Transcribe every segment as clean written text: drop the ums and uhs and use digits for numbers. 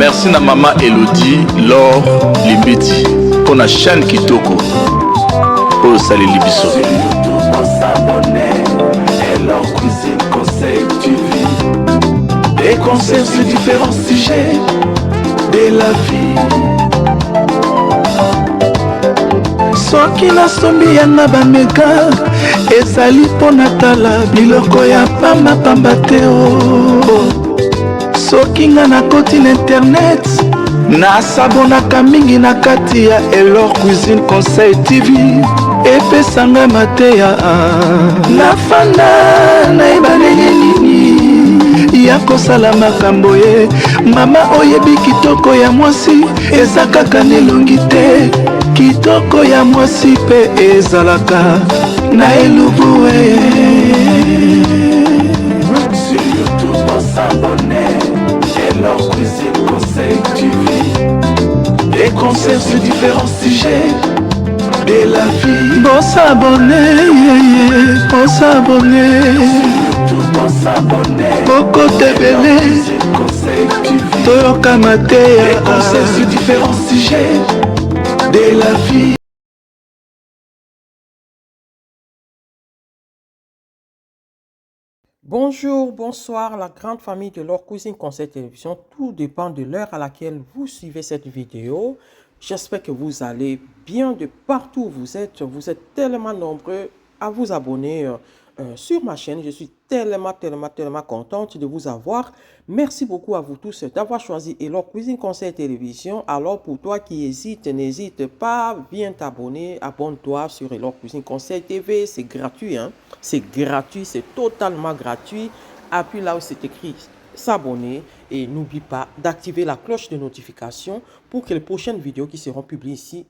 Merci na maman Elodie, Laure, Limbeti, pour la chaîne Kitoko. Oh, salut Libiso. Leur cuisine, conseil, tu vis. Des conseils sur différents sujets de la vie. Soki nasombi yanga bameka ezali mpona tala biloko ya pamba te o. Soki nga nakoti na internet nasabonaka mingi na kati ya Elor Cuisine Conseil TV epesanga mateya nafanda nayebanenge nini ya kosala makambo ye. Mama oyebi kitoko ya mwasi eza kaka nelongi te, kitoko ya mwasi mpe ezalaka na elubu sur YouTube s'abonner Elor Cuisine Conseil TV. Des conseils sur différents sujets de la vie. Bon s'abonner, bon s'abonner, bon s'abonner. Beaucoup de bébés, toyoka mateya. Des conseils sur différents sujets de la vie. Bonjour, bonsoir la grande famille de Elor Cuisine Conseil Télévision. Tout dépend de l'heure à laquelle vous suivez cette vidéo. J'espère que vous allez bien de partout où vous êtes. Vous êtes tellement nombreux à vous abonner sur ma chaîne. Je suis tellement contente de vous avoir. Merci beaucoup à vous tous d'avoir choisi Elor Cuisine Conseil Télévision. Alors pour toi qui hésite, n'hésite pas, viens t'abonner, abonne-toi sur Elor Cuisine Conseil TV. C'est gratuit, hein? C'est gratuit, c'est totalement gratuit. Appuie là où c'est écrit s'abonner et n'oublie pas d'activer la cloche de notification pour que les prochaines vidéos qui seront publiées ici,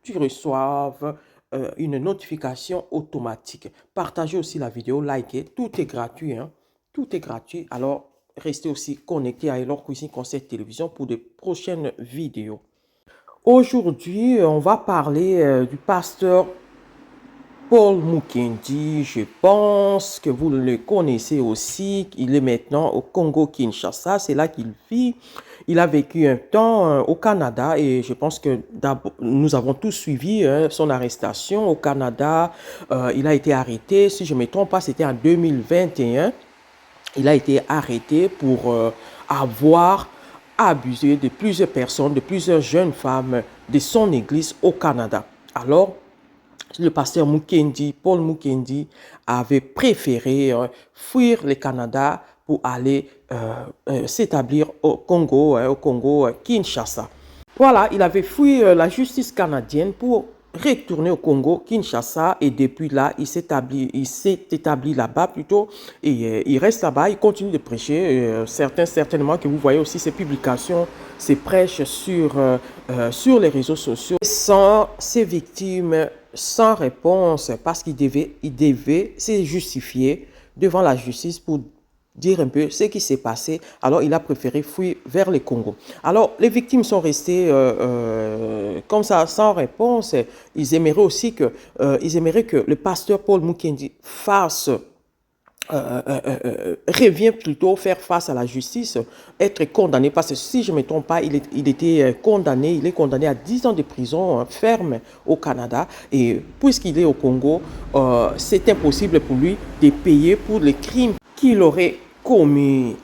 tu reçoives une notification automatique. Partagez aussi la vidéo, likez, tout est gratuit, hein? Tout est gratuit. Alors, restez aussi connectés à Elor Cuisine Conseil Télévision pour de prochaines vidéos. Aujourd'hui, on va parler du pasteur Paul Mukendi. Je pense que vous le connaissez aussi. Il est maintenant au Congo-Kinshasa. C'est là qu'il vit. Il a vécu un temps au Canada et je pense que nous avons tous suivi son arrestation au Canada. Il a été arrêté, si je ne me trompe pas, c'était en 2021. Il a été arrêté pour avoir abusé de plusieurs personnes, de plusieurs jeunes femmes de son église au Canada. Alors, le pasteur Mukendi, Paul Mukendi, avait préféré fuir le Canada pour aller s'établir au Congo Kinshasa. Voilà, il avait fui la justice canadienne pour retourner au Congo Kinshasa et depuis là, il s'est établi là-bas plutôt et il reste là-bas, il continue de prêcher. Certainement que vous voyez aussi ses publications, ses prêches sur les réseaux sociaux. Sans ses victimes, sans réponse parce qu'il devait se justifier devant la justice pour dire un peu ce qui s'est passé. Alors, il a préféré fuir vers le Congo. Alors, les victimes sont restées comme ça, sans réponse. Ils aimeraient aussi que, le pasteur Paul Mukendi revient plutôt faire face à la justice, être condamné, parce que si je ne me trompe pas, il est condamné à 10 ans de prison ferme au Canada, et puisqu'il est au Congo, c'est impossible pour lui de payer pour les crimes qu'il aurait commis.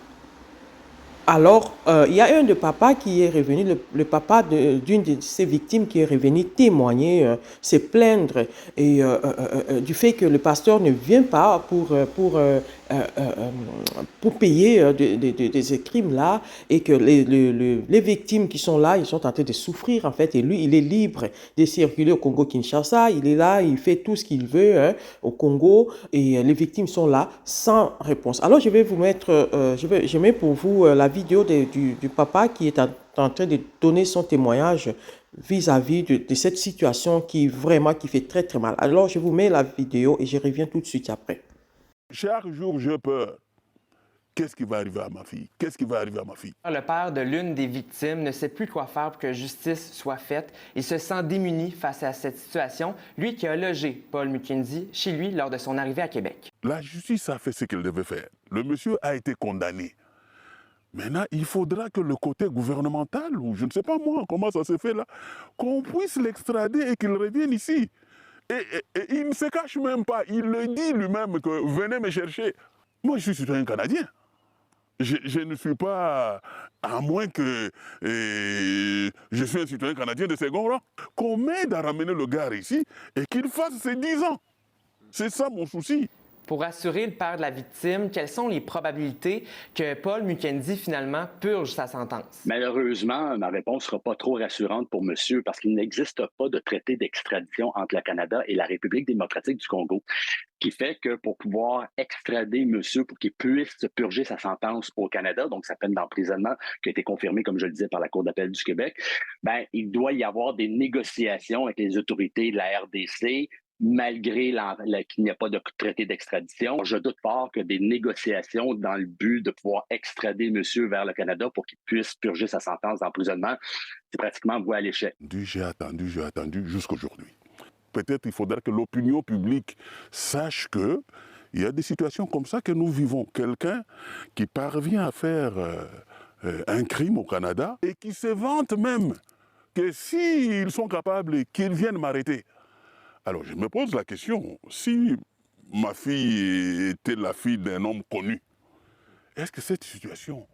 Alors, il y a un de papa qui est revenu, le papa d'une de ses victimes qui est revenu témoigner, se plaindre et, du fait que le pasteur ne vient pas pour payer de ces crimes-là et que les victimes qui sont là, ils sont en train de souffrir en fait. Et lui, il est libre de circuler au Congo-Kinshasa. Il est là, il fait tout ce qu'il veut au Congo et les victimes sont là sans réponse. Alors, je vais vous mettre, je mets pour vous la vidéo du papa qui est en train de donner son témoignage vis-à-vis de cette situation qui fait très très mal. Alors, je vous mets la vidéo et je reviens tout de suite après. Chaque jour, j'ai peur. Qu'est-ce qui va arriver à ma fille? Qu'est-ce qui va arriver à ma fille? Le père de l'une des victimes ne sait plus quoi faire pour que justice soit faite. Il se sent démuni face à cette situation, lui qui a logé Paul Mukendi chez lui lors de son arrivée à Québec. La justice a fait ce qu'elle devait faire. Le monsieur a été condamné. Maintenant, il faudra que le côté gouvernemental, ou je ne sais pas moi comment ça se fait là, qu'on puisse l'extrader et qu'il revienne ici. Et il ne se cache même pas, il le dit lui-même que venez me chercher. Moi, je suis citoyen canadien. Je ne suis pas, à moins que je suis un citoyen canadien de second rang, qu'on m'aide à ramener le gars ici et qu'il fasse ses 10 ans. C'est ça mon souci. Pour assurer le père de la victime, quelles sont les probabilités que Paul Mukendi, finalement, purge sa sentence? Malheureusement, ma réponse ne sera pas trop rassurante pour monsieur parce qu'il n'existe pas de traité d'extradition entre le Canada et la République démocratique du Congo, qui fait que pour pouvoir extrader monsieur pour qu'il puisse purger sa sentence au Canada, donc sa peine d'emprisonnement qui a été confirmée, comme je le disais, par la Cour d'appel du Québec, ben, il doit y avoir des négociations avec les autorités de la RDC, malgré qu'il n'y a pas de traité d'extradition. Je doute fort que des négociations dans le but de pouvoir extrader monsieur vers le Canada pour qu'il puisse purger sa sentence d'emprisonnement, c'est pratiquement voué à l'échec. J'ai attendu jusqu'aujourd'hui. Peut-être il faudra que l'opinion publique sache que il y a des situations comme ça que nous vivons. Quelqu'un qui parvient à faire un crime au Canada et qui se vante même que s'ils sont capables, qu'ils viennent m'arrêter. Alors je me pose la question, si ma fille était la fille d'un homme connu, est-ce que cette situation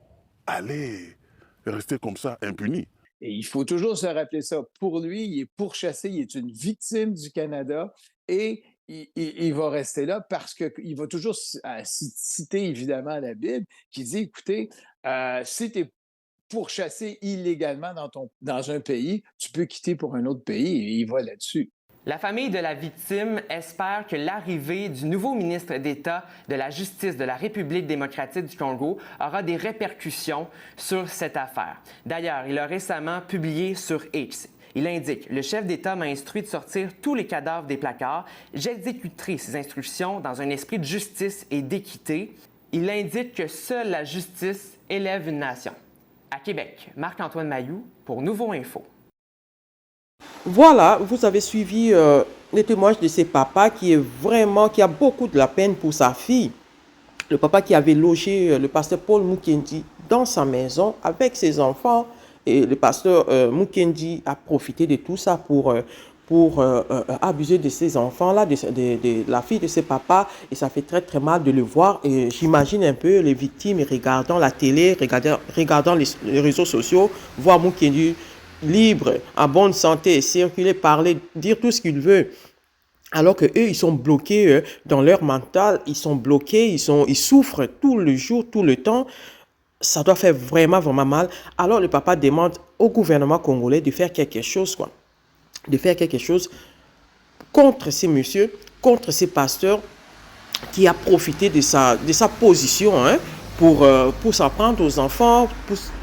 allait rester comme ça, impunie? Et il faut toujours se rappeler ça. Pour lui, il est pourchassé, il est une victime du Canada et il va rester là parce qu'il va toujours citer évidemment la Bible qui dit, écoutez, si tu es pourchassé illégalement dans un pays, tu peux quitter pour un autre pays et il va là-dessus. La famille de la victime espère que l'arrivée du nouveau ministre d'État de la Justice de la République démocratique du Congo aura des répercussions sur cette affaire. D'ailleurs, il a récemment publié sur X. Il indique « Le chef d'État m'a instruit de sortir tous les cadavres des placards. J'exécuterai ces instructions dans un esprit de justice et d'équité. » Il indique que seule la justice élève une nation. À Québec, Marc-Antoine Mailloux pour Nouveau Info. Voilà, vous avez suivi les témoignages de ce papa qui a beaucoup de la peine pour sa fille. Le papa qui avait logé le pasteur Paul Mukendi dans sa maison avec ses enfants. Et le pasteur Mukendi a profité de tout ça pour abuser de ses enfants-là, de la fille de ses papas. Et ça fait très très mal de le voir. Et j'imagine un peu les victimes regardant la télé, regardant les réseaux sociaux, voir Mukendi libre, en bonne santé, circuler, parler, dire tout ce qu'il veut. Alors que eux, ils sont bloqués dans leur mental, ils sont bloqués, ils souffrent tout le jour, tout le temps. Ça doit faire vraiment, vraiment mal. Alors le papa demande au gouvernement congolais de faire quelque chose, quoi. De faire quelque chose contre ces messieurs, contre ces pasteurs qui a profité de sa position, hein, pour s'en prendre aux enfants,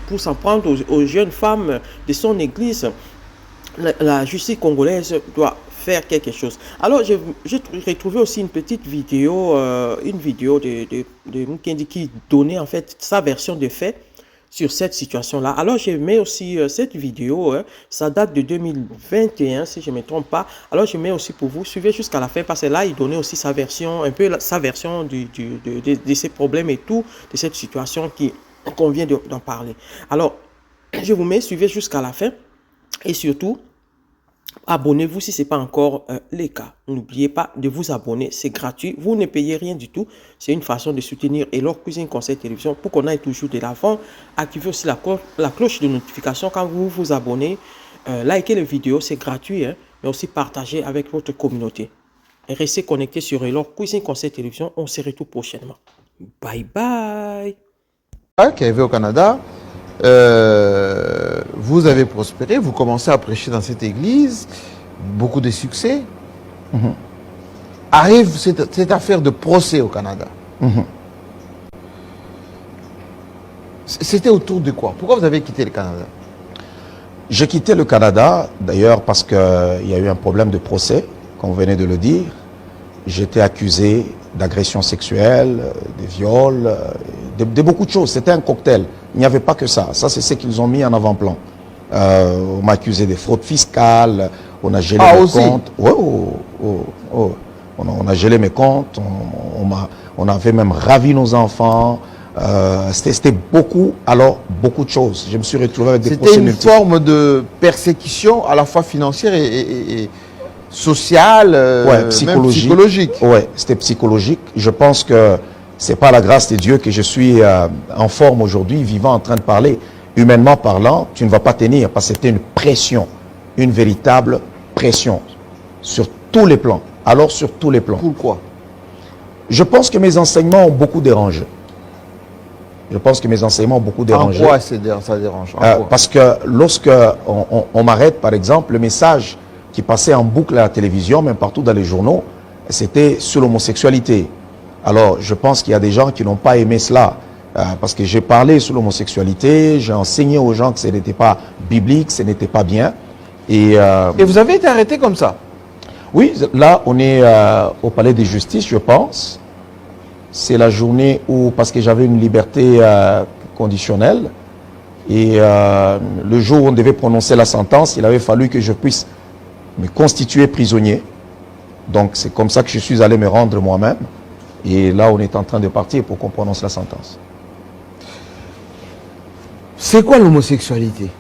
pour s'en prendre aux jeunes femmes de son église. La justice congolaise doit faire quelque chose. Alors, j'ai retrouvé aussi une petite vidéo, de Mukendi qui donnait en fait sa version des faits sur cette situation-là. Alors, j'ai mis aussi cette vidéo, hein, ça date de 2021, si je ne me trompe pas. Alors, je mets aussi pour vous, suivez jusqu'à la fin, parce que là, il donnait aussi sa version, un peu sa version de ces problèmes et tout, de cette situation qu'on vient d'en parler. Alors, je vous mets, suivez jusqu'à la fin, et surtout, abonnez-vous si ce n'est pas encore le cas. N'oubliez pas de vous abonner, c'est gratuit, vous ne payez rien du tout. C'est une façon de soutenir Elor Cuisine Conseil Télévision pour qu'on aille toujours de l'avant. Activez aussi la cloche de notification quand vous vous abonnez. Likez les vidéos, c'est gratuit, hein, mais aussi partagez avec votre communauté. Et restez connectés sur Elor Cuisine Conseil Télévision. On se retrouve prochainement. Bye bye. Qui arrivé au Canada, vous avez prospéré, vous commencez à prêcher dans cette église, beaucoup de succès. Arrive cette affaire de procès au Canada. C'était autour de quoi? Pourquoi vous avez quitté le Canada? J'ai quitté le Canada, d'ailleurs, parce qu'il y a eu un problème de procès, comme vous venez de le dire. J'étais accusé d'agression sexuelle, de viol, de beaucoup de choses. C'était un cocktail. Il n'y avait pas que ça. Ça, c'est ce qu'ils ont mis en avant-plan. On m'a accusé de fraude fiscale, on a gelé mes comptes. On a gelé mes comptes, on avait même ravi nos enfants, C'était beaucoup de choses. Je me suis retrouvé avec des procès C'était une multiples. forme de persécution à la fois financière et sociale, Ouais, même psychologique. Ouais, c'était psychologique. Je pense que c'est pas la grâce de Dieu que je suis en forme aujourd'hui, vivant, en train de parler. Humainement parlant, tu ne vas pas tenir parce que c'était une pression, une véritable pression sur tous les plans. Alors sur tous les plans. Pourquoi? Je pense que mes enseignements ont beaucoup dérangé. Je pense que mes enseignements ont beaucoup dérangé. En quoi ça dérange? En quoi? Parce que lorsque on m'arrête, par exemple, le message qui passait en boucle à la télévision, même partout dans les journaux, c'était sur l'homosexualité. Alors, je pense qu'il y a des gens qui n'ont pas aimé cela. Parce que j'ai parlé sur l'homosexualité, j'ai enseigné aux gens que ce n'était pas biblique, ce n'était pas bien. Et vous avez été arrêté comme ça? Oui, là, on est au palais de justice, je pense. C'est la journée où, parce que j'avais une liberté conditionnelle, et le jour où on devait prononcer la sentence, il avait fallu que je puisse me constituer prisonnier. Donc, c'est comme ça que je suis allé me rendre moi-même. Et là, on est en train de partir pour qu'on prononce la sentence. C'est quoi l'homosexualité?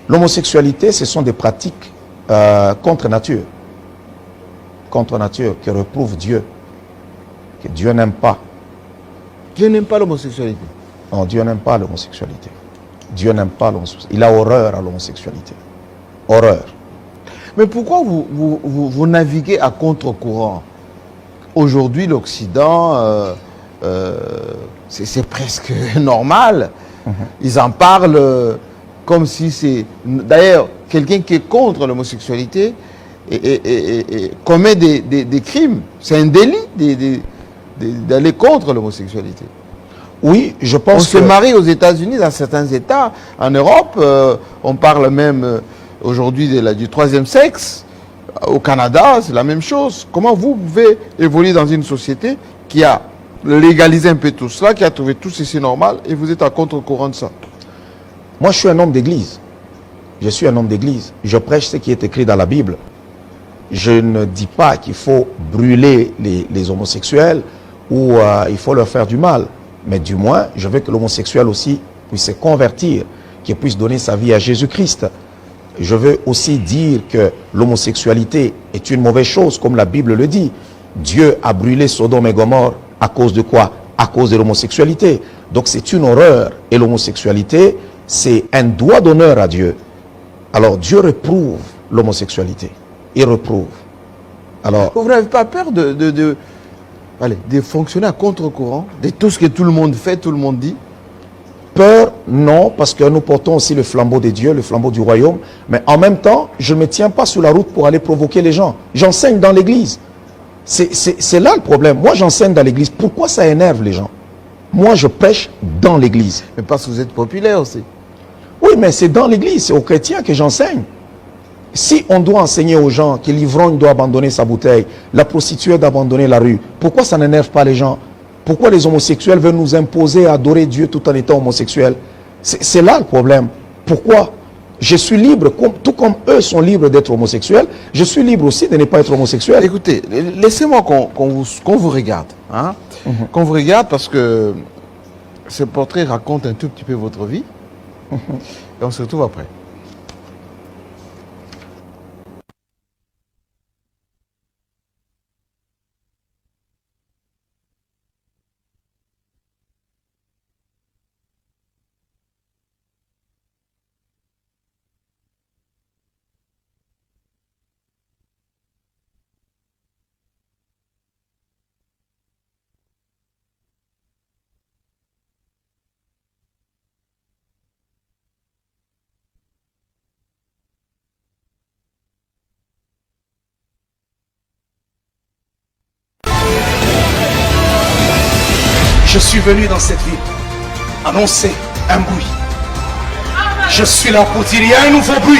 L'homosexualité, ce sont des pratiques contre nature. Contre nature, qui reprouvent Dieu. Que Dieu n'aime pas. Dieu n'aime pas l'homosexualité? Non, Dieu n'aime pas l'homosexualité. Dieu n'aime pas l'homosexualité. Il a horreur à l'homosexualité. Horreur. Mais pourquoi vous naviguez à contre-courant? Aujourd'hui, l'Occident, c'est presque normal. Ils en parlent comme si c'est... D'ailleurs, quelqu'un qui est contre l'homosexualité et commet des crimes. C'est un délit d'aller contre l'homosexualité. Oui, je pense on se marie aux États-Unis, dans certains États. En Europe, on parle même aujourd'hui du troisième sexe. Au Canada, c'est la même chose. Comment vous pouvez évoluer dans une société qui a légalisé un peu tout cela, qui a trouvé tout ceci normal, et vous êtes à contre-courant de ça? Moi, je suis un homme d'église. Je suis un homme d'église. Je prêche ce qui est écrit dans la Bible. Je ne dis pas qu'il faut brûler les homosexuels ou il faut leur faire du mal. Mais du moins, je veux que l'homosexuel aussi puisse se convertir, qu'il puisse donner sa vie à Jésus-Christ. Je veux aussi dire que l'homosexualité est une mauvaise chose, comme la Bible le dit. Dieu a brûlé Sodome et Gomorrhe à cause de quoi? À cause de l'homosexualité. Donc c'est une horreur. Et l'homosexualité, c'est un doigt d'honneur à Dieu. Alors Dieu réprouve l'homosexualité. Il reprouve. Alors, vous n'avez pas peur de fonctionner à contre-courant, de tout ce que tout le monde fait, tout le monde dit? Peur, non, parce que nous portons aussi le flambeau de Dieu, le flambeau du royaume. Mais en même temps, je ne me tiens pas sur la route pour aller provoquer les gens. J'enseigne dans l'église. C'est là le problème. Moi, j'enseigne dans l'église. Pourquoi ça énerve les gens? Moi, je prêche dans l'église. Mais parce que vous êtes populaire aussi. Oui, mais c'est dans l'église, c'est aux chrétiens que j'enseigne. Si on doit enseigner aux gens que l'ivrogne doit abandonner sa bouteille, la prostituée doit abandonner la rue, pourquoi ça n'énerve pas les gens? Pourquoi les homosexuels veulent nous imposer à adorer Dieu tout en étant homosexuels? C'est là le problème. Pourquoi? Je suis libre, tout comme eux sont libres d'être homosexuels, je suis libre aussi de ne pas être homosexuel. Écoutez, laissez-moi qu'on vous regarde. Hein? Qu'on vous regarde parce que ce portrait raconte un tout petit peu votre vie. Et on se retrouve après. Je suis venu dans cette ville annoncer un bruit. Je suis là pour dire il y a un nouveau bruit.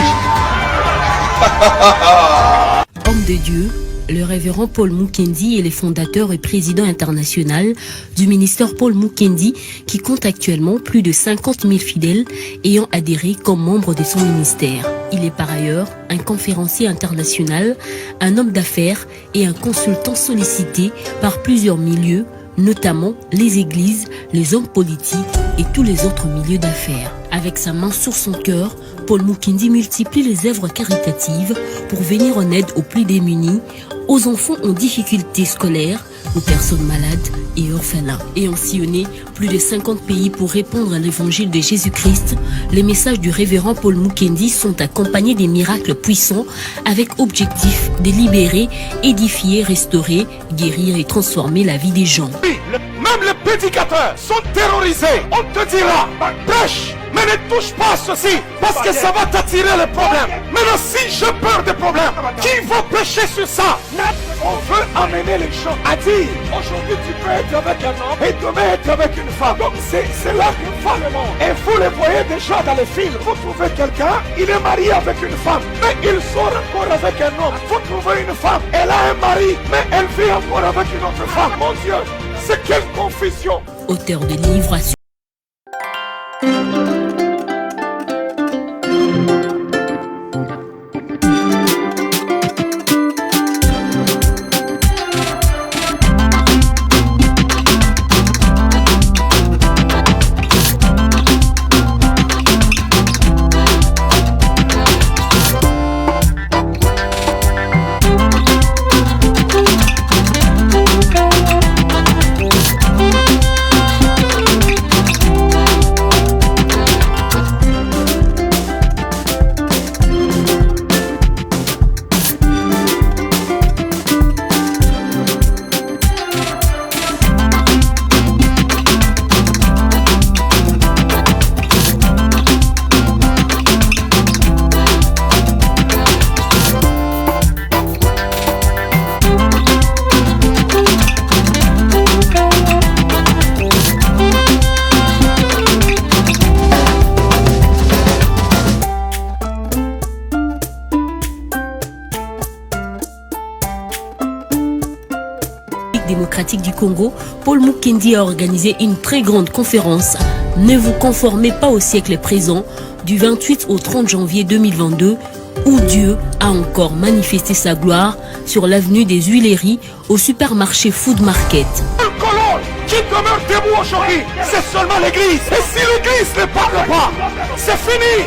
Homme de Dieu, le révérend Paul Mukendi est le fondateur et président international du ministère Paul Mukendi qui compte actuellement plus de 50 000 fidèles ayant adhéré comme membre de son ministère. Il est par ailleurs un conférencier international, un homme d'affaires et un consultant sollicité par plusieurs milieux notamment les églises, les hommes politiques et tous les autres milieux d'affaires. Avec sa main sur son cœur, Paul Mukendi multiplie les œuvres caritatives pour venir en aide aux plus démunis, aux enfants en difficulté scolaire, aux personnes malades et orphelins. Ayant sillonné plus de 50 pays pour répondre à l'évangile de Jésus-Christ, les messages du révérend Paul Mukendi sont accompagnés des miracles puissants avec objectif de libérer, édifier, restaurer, guérir et transformer la vie des gens. Même les prédicateurs sont terrorisés. On te dira, prêche, mais ne touche pas à ceci, parce que ça va t'attirer les problèmes. Maintenant, si j'ai peur des problèmes, qui va prêcher sur ça? On veut amener les gens à dire, aujourd'hui tu peux être avec un homme et demain être avec une femme. Donc c'est là qu'une femme est morte. Et vous les voyez déjà dans les films. Vous trouvez quelqu'un, il est marié avec une femme, mais il sort encore avec un homme. Vous trouvez une femme, elle a un mari, mais elle vit encore avec une autre femme. Mon Dieu, c'est quelle confusion! Auteur de livres à démocratique du Congo, Paul Mukendi a organisé une très grande conférence « Ne vous conformez pas au siècle présent » du 28 au 30 janvier 2022 où Dieu a encore manifesté sa gloire sur l'avenue des Huileries au supermarché Food Market. Une colonne qui demeure debout aujourd'hui, c'est seulement l'église. Et si l'église ne parle pas, c'est fini.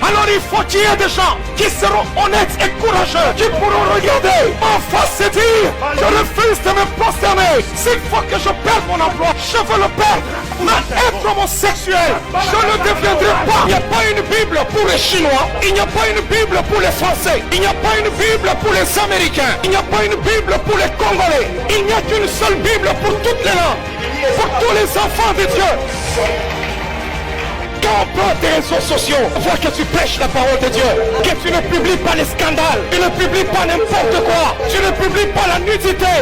Alors il faut qu'il y ait des gens qui seront honnêtes et courageux, qui pourront regarder en face et dire, je refuse de me prosterner. S'il faut que je perde mon emploi, je veux le perdre. Mais être homosexuel, je ne deviendrai pas. Il n'y a pas une Bible pour les Chinois, il n'y a pas une Bible pour les Français, il n'y a pas une Bible pour les Américains, il n'y a pas une Bible pour les Congolais. Il n'y a qu'une seule Bible pour toutes les langues, pour tous les enfants de Dieu. Quand on prend tes réseaux sociaux, on voit que tu prêches la parole de Dieu, que tu ne publies pas les scandales, tu ne publies pas n'importe quoi, tu ne publies pas la nudité,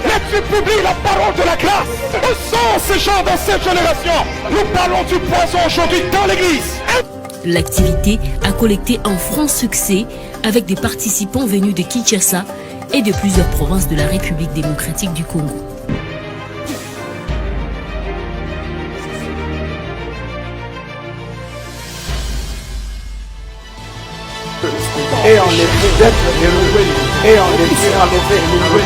mais tu publies la parole de la grâce. Où sont ces gens dans cette génération? Nous parlons du poison aujourd'hui dans l'église. L'activité a collecté un franc succès avec des participants venus de Kinshasa et de plusieurs provinces de la République démocratique du Congo. Et en effet d'être élevé, et en effet élevé.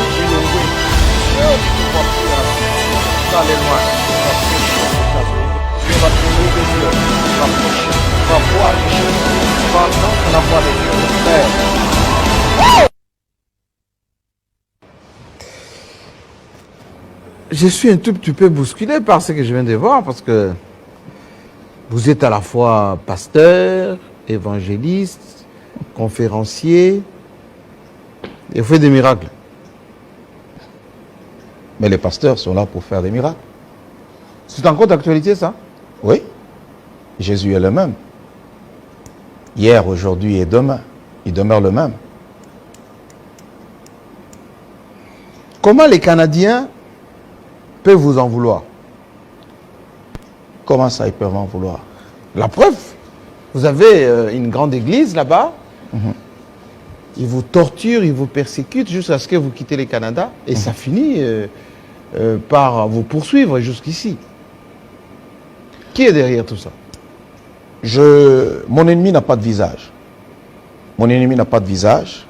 Je suis un tout petit peu bousculé par ce que je viens de voir parce que vous êtes à la fois pasteur, évangéliste, conférencier et vous faites des miracles. Mais les pasteurs sont là pour faire des miracles. C'est encore d'actualité ça? Oui. Jésus est le même. Hier, aujourd'hui et demain. Il demeure le même. Comment les Canadiens peuvent vous en vouloir? Comment ça, ils peuvent en vouloir? La preuve, vous avez une grande église là-bas. Ils vous torturent, ils vous persécutent jusqu'à ce que vous quittez le Canada. Et ça finit par vous poursuivre jusqu'ici. Qui est derrière tout ça? Mon ennemi n'a pas de visage. Mon ennemi n'a pas de visage,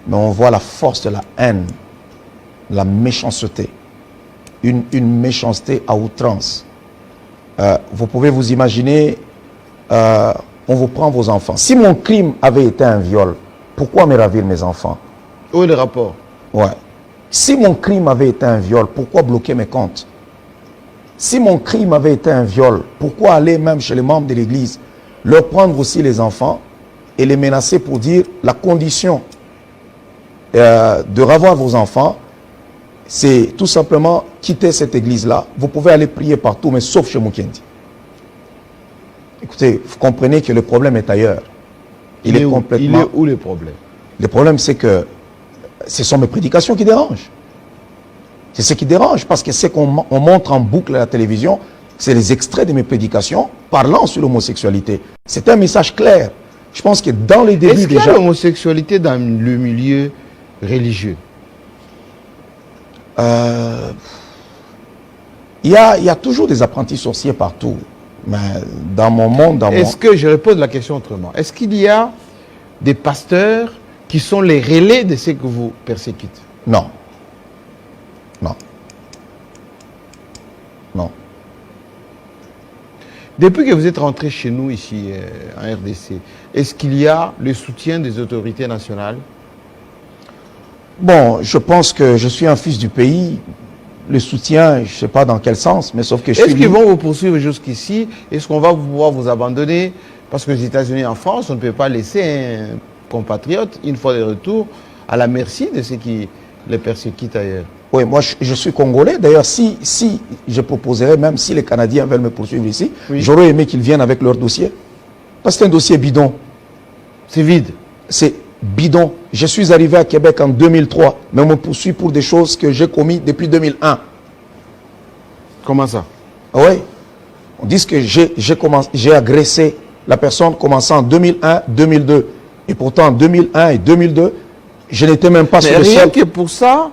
mais on voit la force de la haine, la méchanceté une méchanceté à outrance. Vous pouvez vous imaginer, on vous prend vos enfants. Si mon crime avait été un viol, pourquoi me ravir mes enfants? Où est le rapport? Ouais. Si mon crime avait été un viol, pourquoi bloquer mes comptes? Si mon crime avait été un viol, pourquoi aller même chez les membres de l'Église, leur prendre aussi les enfants et les menacer pour dire la condition de revoir vos enfants, c'est tout simplement quitter cette église-là. Vous pouvez aller prier partout, mais sauf chez Mukendi. Écoutez, vous comprenez que le problème est ailleurs. Il est où le problème? Le problème, c'est que ce sont mes prédications qui dérangent. C'est ce qui dérange, parce que ce qu'on montre en boucle à la télévision, c'est les extraits de mes prédications parlant sur l'homosexualité. C'est un message clair. Je pense que dans les débuts déjà... Est-ce qu'il y a l'homosexualité dans le milieu religieux? Il y a toujours des apprentis sorciers partout. Mais dans mon monde... Est-ce que, je repose la question autrement, est-ce qu'il y a des pasteurs qui sont les relais de ceux que vous persécutez? Non. Non. Non. Depuis que vous êtes rentré chez nous ici en RDC, est-ce qu'il y a le soutien des autorités nationales? Bon, je pense que je suis un fils du pays. Le soutien, je ne sais pas dans quel sens, mais sauf que je suis... Est-ce qu'ils vont vous poursuivre jusqu'ici? Est-ce qu'on va pouvoir vous abandonner? Parce que les États-Unis en France, on ne peut pas laisser un compatriote, une fois de retour, à la merci de ceux qui les persécutent ailleurs. Oui, moi je suis congolais. D'ailleurs, si je proposerais, même si les Canadiens veulent me poursuivre ici, oui, j'aurais aimé qu'ils viennent avec leur dossier. Parce que c'est un dossier bidon. C'est vide. C'est bidon. Je suis arrivé à Québec en 2003, mais on me poursuit pour des choses que j'ai commises depuis 2001. Comment ça? Oui. On dit que j'ai agressé la personne commençant en 2001-2002. Et pourtant, en 2001 et 2002, je n'étais même pas sur le sol. Mais rien que pour ça,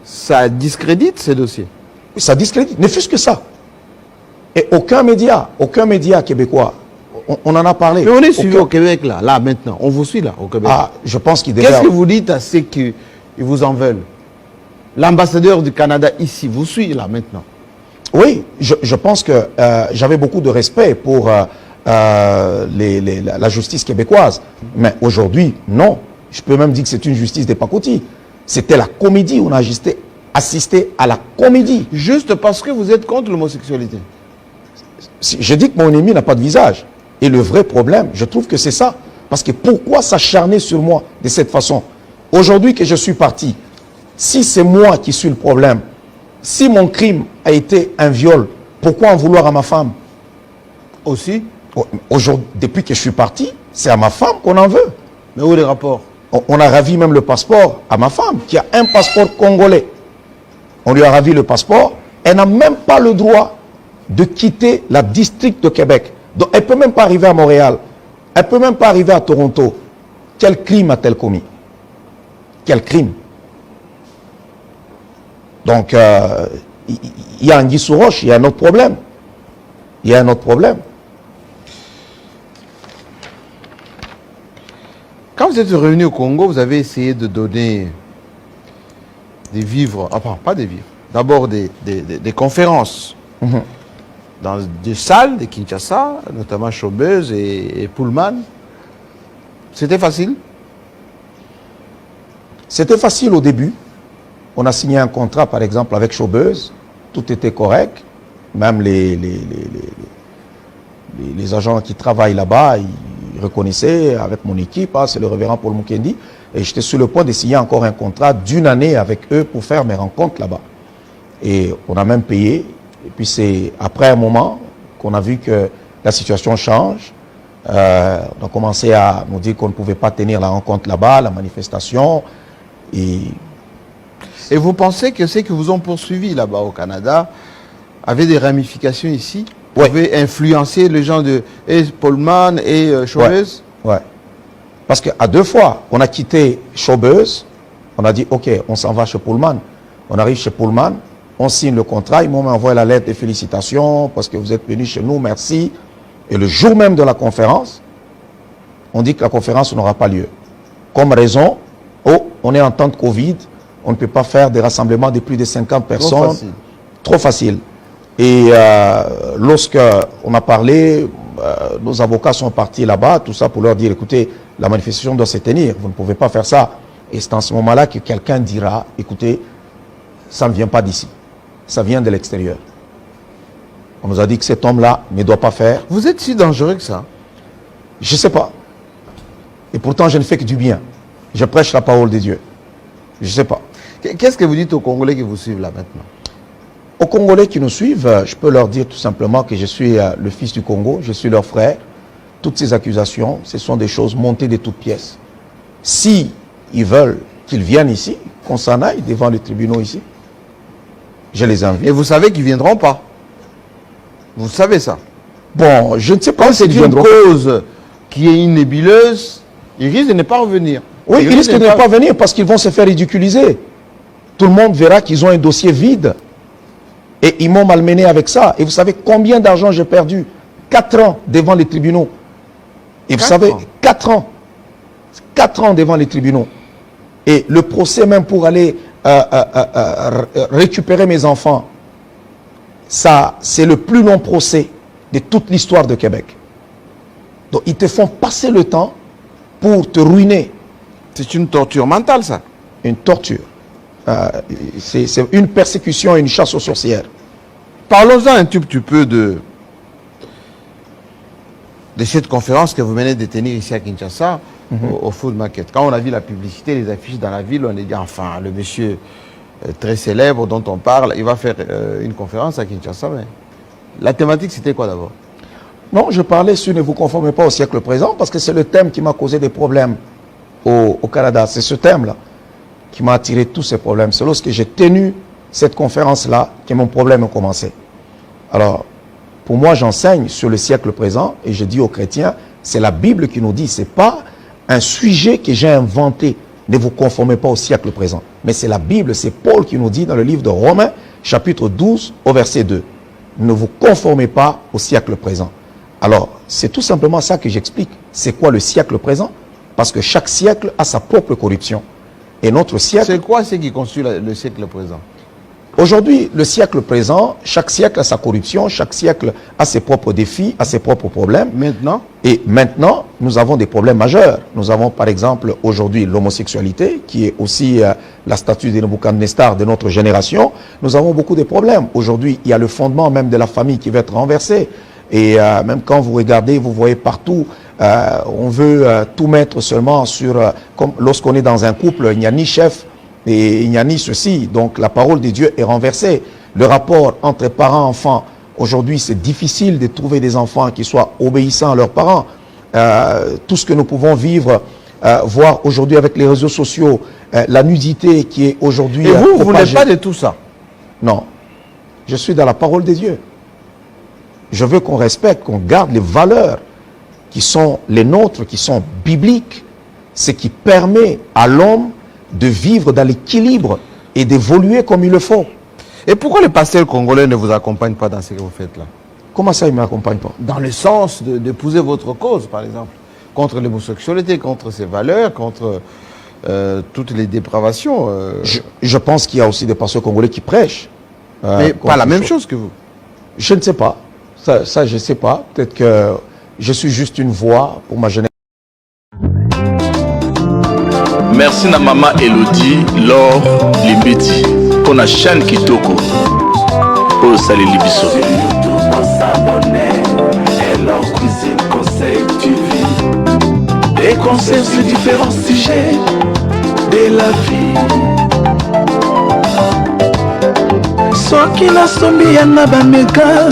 ça discrédite ces dossiers. Oui, ça discrédite, ne fût-ce que ça. Et aucun média québécois, on en a parlé. Mais on est suivi au Québec là maintenant. On vous suit là au Québec. Ah, je pense qu'il devait... Qu'est-ce que vous dites à ceux qui vous en veulent? L'ambassadeur du Canada ici vous suit là maintenant. Oui, je pense que j'avais beaucoup de respect pour la justice québécoise. Mais aujourd'hui, non. Je peux même dire que c'est une justice des pacotis. C'était la comédie, on a assisté à la comédie. Juste parce que vous êtes contre l'homosexualité. Je dis que mon ennemi n'a pas de visage. Et le vrai problème, je trouve que c'est ça. Parce que pourquoi s'acharner sur moi de cette façon? Aujourd'hui que je suis parti, si c'est moi qui suis le problème, si mon crime a été un viol, pourquoi en vouloir à ma femme? Aussi? Aujourd'hui, depuis que je suis parti, c'est à ma femme qu'on en veut. Mais où est le rapport? On a ravi même le passeport à ma femme, qui a un passeport congolais. On lui a ravi le passeport. Elle n'a même pas le droit de quitter la district de Québec. Donc, elle ne peut même pas arriver à Montréal. Elle ne peut même pas arriver à Toronto. Quel crime a-t-elle commis? Quel crime? Donc, il y a Anguille sous roche, il y a un autre problème. Il y a un autre problème. Quand vous êtes revenu au Congo, vous avez essayé de donner des vivres, enfin pas des vivres, d'abord des conférences dans des salles de Kinshasa, notamment Chaubeuse et Pullman. C'était facile? C'était facile au début. On a signé un contrat, par exemple, avec Chaubeuse. Tout était correct. Même les agents qui travaillent là-bas, ils reconnaissaient avec mon équipe, c'est le révérend Paul Mukendi. Et j'étais sur le point de signer encore un contrat d'1 année avec eux pour faire mes rencontres là-bas. Et on a même payé. Et puis c'est après un moment qu'on a vu que la situation change. On a commencé à nous dire qu'on ne pouvait pas tenir la rencontre là-bas, la manifestation. Et vous pensez que ceux qui vous ont poursuivi là-bas au Canada avaient des ramifications ici? Vous pouvez influencer les gens de Pullman et Chaubeuse? Ouais. Parce qu'à 2 fois, on a quitté Chaubeuse, on a dit, OK, on s'en va chez Pullman. On arrive chez Pullman, on signe le contrat, ils m'ont envoyé la lettre de félicitations parce que vous êtes venus chez nous, merci. Et le jour même de la conférence, on dit que la conférence n'aura pas lieu. Comme raison, on est en temps de Covid, on ne peut pas faire des rassemblements de plus de 50 personnes. Trop facile. Et lorsque on a parlé, nos avocats sont partis là-bas, tout ça pour leur dire, écoutez, la manifestation doit se tenir, vous ne pouvez pas faire ça. Et c'est en ce moment-là que quelqu'un dira, écoutez, ça ne vient pas d'ici, ça vient de l'extérieur. On nous a dit que cet homme-là ne doit pas faire. Vous êtes si dangereux que ça? Je ne sais pas. Et pourtant, je ne fais que du bien. Je prêche la parole de Dieu. Je ne sais pas. Qu'est-ce que vous dites aux Congolais qui vous suivent là maintenant? Aux Congolais qui nous suivent, je peux leur dire tout simplement que je suis le fils du Congo, je suis leur frère. Toutes ces accusations, ce sont des choses montées de toutes pièces. Si ils veulent qu'ils viennent ici, qu'on s'en aille devant les tribunaux ici, je les invite. Et vous savez qu'ils ne viendront pas. Vous savez ça. Bon, je ne sais pas si s'ils c'est une viendront. cause qui est une nébuleuse, ils risquent de ne pas revenir. Oui, ils risquent de ne pas venir parce qu'ils vont se faire ridiculiser. Tout le monde verra qu'ils ont un dossier vide. Et ils m'ont malmené avec ça. Et vous savez combien d'argent j'ai perdu? 4 ans devant les tribunaux. Et vous savez, 4 ans. 4 ans devant les tribunaux. Et le procès même pour aller récupérer mes enfants, ça, c'est le plus long procès de toute l'histoire de Québec. Donc, ils te font passer le temps pour te ruiner. C'est une torture mentale, ça. Une torture. C'est une persécution, une chasse aux sorcières. Parlons-en un tout petit peu de cette conférence que vous venez de tenir ici à Kinshasa, au Food Market. Quand on a vu la publicité, les affiches dans la ville, on a dit, enfin, le monsieur très célèbre dont on parle, il va faire une conférence à Kinshasa. Mais la thématique, c'était quoi d'abord? Non, je parlais sur ne vous conformez pas au siècle présent, parce que c'est le thème qui m'a causé des problèmes au Canada. C'est ce thème-là qui m'a attiré tous ces problèmes. C'est lorsque j'ai tenu cette conférence-là que mon problème a commencé. Alors, pour moi, j'enseigne sur le siècle présent et je dis aux chrétiens, c'est la Bible qui nous dit, c'est pas un sujet que j'ai inventé, ne vous conformez pas au siècle présent. Mais c'est la Bible, c'est Paul qui nous dit dans le livre de Romains, chapitre 12, au verset 2. Ne vous conformez pas au siècle présent. Alors, c'est tout simplement ça que j'explique. C'est quoi le siècle présent? Parce que chaque siècle a sa propre corruption. Et notre siècle... C'est quoi ce qui constitue le siècle présent? Aujourd'hui, le siècle présent, chaque siècle a sa corruption, chaque siècle a ses propres défis, a ses propres problèmes. Maintenant? Et maintenant, nous avons des problèmes majeurs. Nous avons par exemple aujourd'hui l'homosexualité, qui est aussi la statue de Nebuchadnezzar de notre génération. Nous avons beaucoup de problèmes. Aujourd'hui, il y a le fondement même de la famille qui va être renversé. Et même quand vous regardez, vous voyez partout, on veut tout mettre seulement sur... comme lorsqu'on est dans un couple, il n'y a ni chef et il n'y a ni ceci. Donc la parole de Dieu est renversée. Le rapport entre parents et enfants, aujourd'hui c'est difficile de trouver des enfants qui soient obéissants à leurs parents. Tout ce que nous pouvons vivre, voir aujourd'hui avec les réseaux sociaux, la nudité qui est aujourd'hui... Et vous n'êtes pas de tout ça? Non. Je suis dans la parole de Dieu. Je veux qu'on respecte, qu'on garde les valeurs qui sont les nôtres, qui sont bibliques, ce qui permet à l'homme de vivre dans l'équilibre et d'évoluer comme il le faut. Et pourquoi les pasteurs congolais ne vous accompagnent pas dans ce que vous faites là? Comment ça, ils ne m'accompagnent pas? Dans le sens d'épouser votre cause, par exemple, contre l'homosexualité, contre ses valeurs, contre toutes les dépravations. Je pense qu'il y a aussi des pasteurs congolais qui prêchent. Mais pas la même chose que vous? Je ne sais pas. Ça, je ne sais pas. Peut-être que je suis juste une voix pour ma jeunesse. Merci na maman Elodie, Laure, Limbeti, pour la chaîne Kitoko. Oh, salut Libiso. Des conseils sur différents sujets de la vie. soki nasombi yanga bameka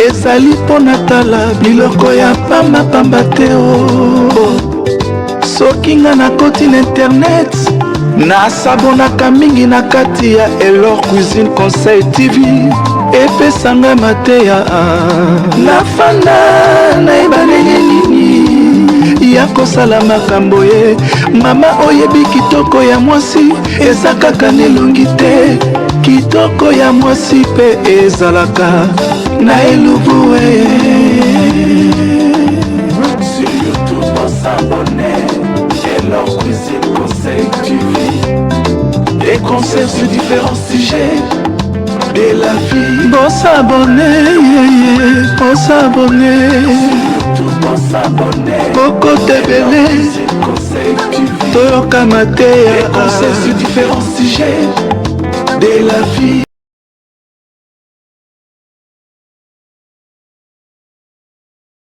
ezali mpo natala biloko ya pambapamba te soki nga nakoti na internet nasabonaka mingi na kati ya Elor Cuisine Conseil TV epesanga mateya nafanda nayeba ndenge nini ya kosala makambo ye mama oyebi kitoko ya mwasi eza kaka nelongi te kitoko ya mwasi pe ezalaka na elubu sur YouTube s'abonner Elor Cuisine Conseil TV des conseils sur différents sujets de la vie. Bon s'abonner, bon s'abonner, Boko Tebele, Toyoka Matea, conseils sur différents sujets de la vie.